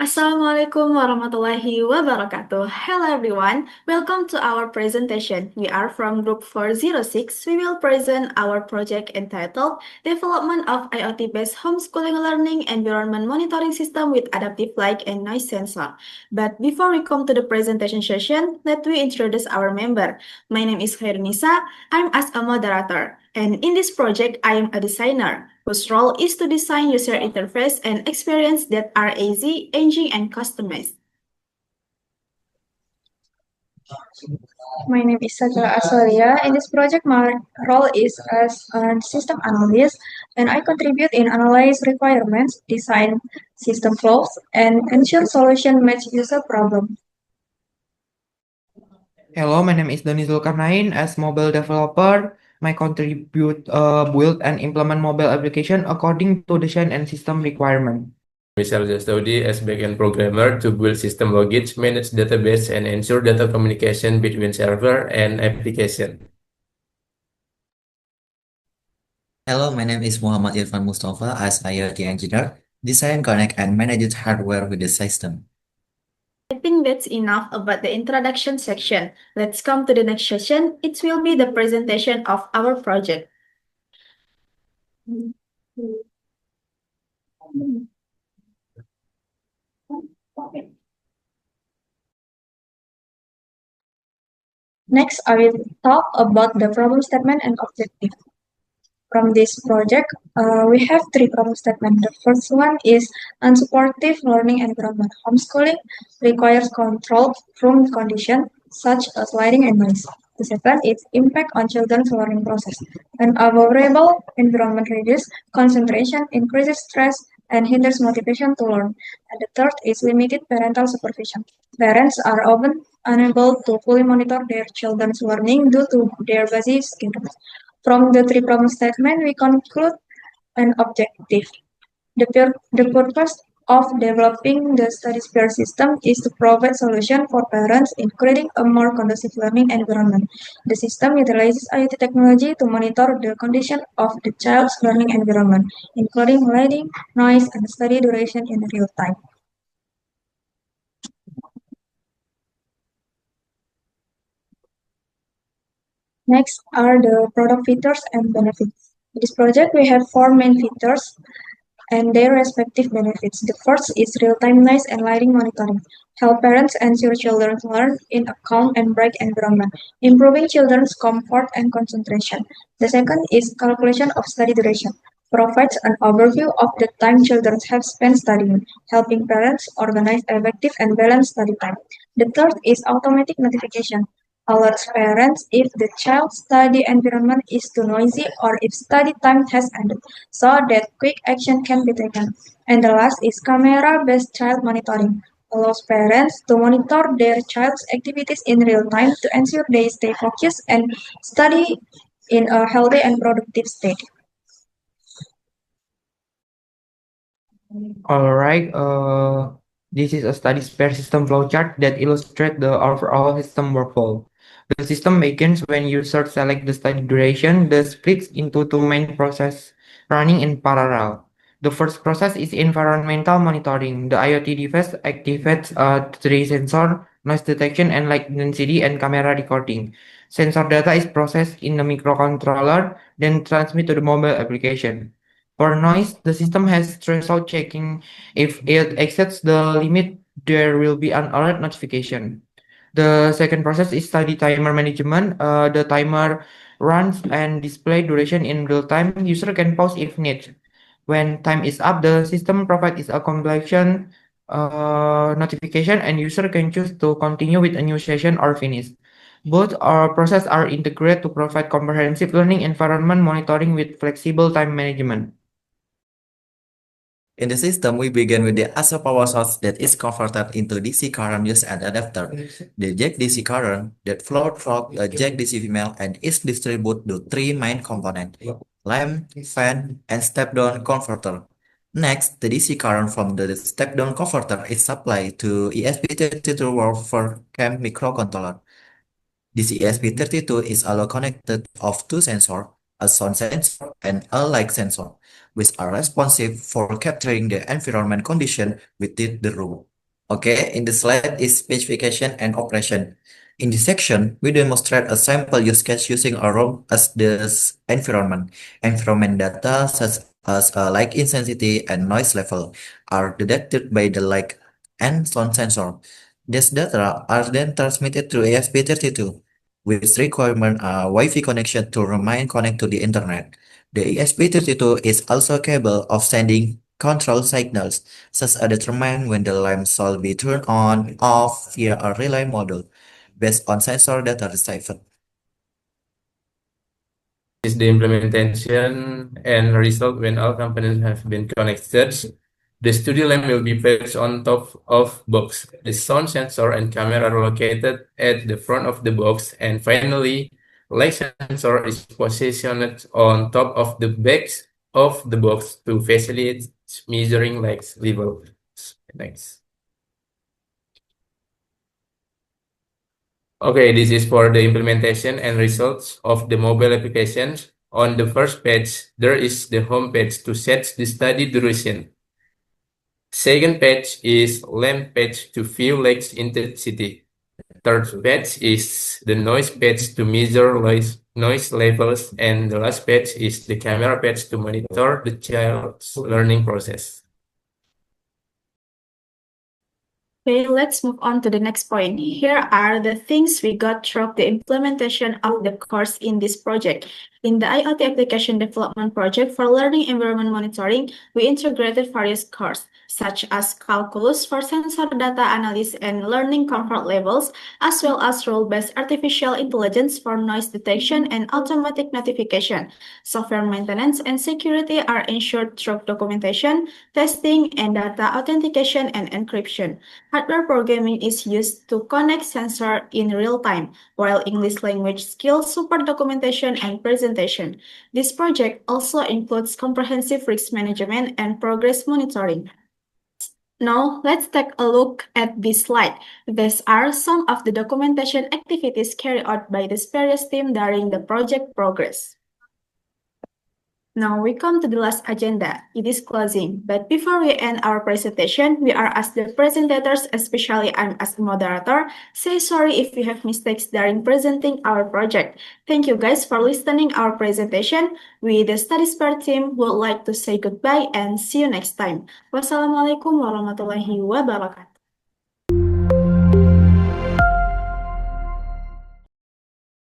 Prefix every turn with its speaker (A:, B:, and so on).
A: Assalamualaikum warahmatullahi wabarakatuh. Hello everyone, welcome to our presentation. We are from Group 406. We will present our project entitled Development of IoT-based Homeschooling Learning Environment Monitoring System with Adaptive Light and Noise Sensor. But before we come to the presentation session, let me introduce our member. My name is Khairunisa. I'm as a moderator. And in this project, I am a designer whose role is to design user interface and experience that are easy, engaging, and customized.
B: My name is Sajala Asolia. In this project, my role is as a system analyst, and I contribute in analyze requirements, design system flows, and ensure solution match user problem.
C: Hello, my name is Doni Zulkarnain. As mobile developer, my contribute build and implement mobile application according to design and system requirement.
D: Misal Jastoudi as backend programmer to build system logic, manage database, and ensure data communication between server and application.
E: Hello, my name is Muhammad Irfan Mustafa as IoT engineer, design, connect, and manage hardware with the system.
A: I think that's enough about the introduction section. Let's come to the next session. It will be the presentation of our project.
B: Next, I will talk about the problem statement and objective. From this project, we have three problem statements. The first one is unsupportive learning environment. Homeschooling requires controlled room conditions such as lighting and noise. The second is impact on children's learning process. An unfavorable environment reduces concentration, increases stress, and hinders motivation to learn. And the third is limited parental supervision. Parents are often unable to fully monitor their children's learning due to their busy schedules. From the three problem statement, we conclude an objective. The purpose of developing the study sphere system is to provide solution for parents in creating a more conducive learning environment. The system utilizes IoT technology to monitor the condition of the child's learning environment, including lighting, noise, and study duration in real time. Next are the product features and benefits. In this project, we have four main features and their respective benefits. The first is real-time noise and lighting monitoring. Help parents ensure children learn in a calm and bright environment, improving children's comfort and concentration. The second is calculation of study duration. Provides an overview of the time children have spent studying, helping parents organize effective and balanced study time. The third is automatic notification. Alerts parents if the child's study environment is too noisy or if study time has ended, so that quick action can be taken. And the last is camera-based child monitoring. Allows parents to monitor their child's activities in real time to ensure they stay focused and study in a healthy and productive state.
C: All right, this is a study sphere system flowchart that illustrates the overall system workflow. The system begins when users select the study duration. The splits into two main processes running in parallel. The first process is environmental monitoring. The IoT device activates three sensor, noise detection, and light density, and camera recording. Sensor data is processed in the microcontroller, then transmitted to the mobile application. For noise, the system has threshold checking. If it exceeds the limit, there will be an alert notification. The second process is study timer management. The timer runs and display duration in real time. User can pause if needed. When time is up, the system provides a completion notification, and user can choose to continue with a new session or finish. Both our processes are integrated to provide comprehensive learning environment monitoring with flexible time management.
E: In the system, we begin with the ASA power source that is converted into DC current used as adapter. The jack DC current that flows through a jack DC female and is distributed to three main components: lamp, fan, and step-down converter. Next, the DC current from the step-down converter is supplied to ESP32 for CAM microcontroller. This ESP32 is also connected of two sensors, a sound sensor and a light sensor, which are responsive for capturing the environment condition within the room. Okay, in the slide is specification and operation. In this section, we demonstrate a sample use case using a ROM as the environment. Environment data such as light intensity and noise level are detected by the light and sound sensor. These data are then transmitted to ESP32, which requirement a Wi-Fi connection to remain connected to the internet. The ESP32 is also capable of sending control signals, such as determine when the lamp shall be turned on, off via a relay module based on sensor data received.
D: Is the implementation and result when all components have been connected. The studio lamp will be placed on top of box. The sound sensor and camera are located at the front of the box, and finally, light sensor is positioned on top of the base of the box to facilitate measuring light levels. Next. Okay, this is for the implementation and results of the mobile applications. On the first page, there is the home page to set the study duration. Second page is lamp page to view light intensity. Third page is the noise page to measure noise levels, and the last page is the camera page to monitor the child's learning process.
A: Okay, let's move on to the next point. Here are the things we got through the implementation of the course in this project. In the IoT application development project for learning environment monitoring, we integrated various cores, such as calculus for sensor data analysis and learning comfort levels, as well as role-based artificial intelligence for noise detection and automatic notification. Software maintenance and security are ensured through documentation, testing, and data authentication and encryption. Hardware programming is used to connect sensor in real time, while English language skills support documentation and presentation. This project also includes comprehensive risk management and progress monitoring. Now, let's take a look at this slide. These are some of the documentation activities carried out by the various team during the project progress. Now we come to the last agenda. It is closing. But before we end our presentation, we are as the presentators, especially I'm as the moderator, say sorry if we have mistakes during presenting our project. Thank you guys for listening our presentation. We, the Study Spare team, would like to say goodbye and see you next time. Wassalamualaikum warahmatullahi wabarakatuh.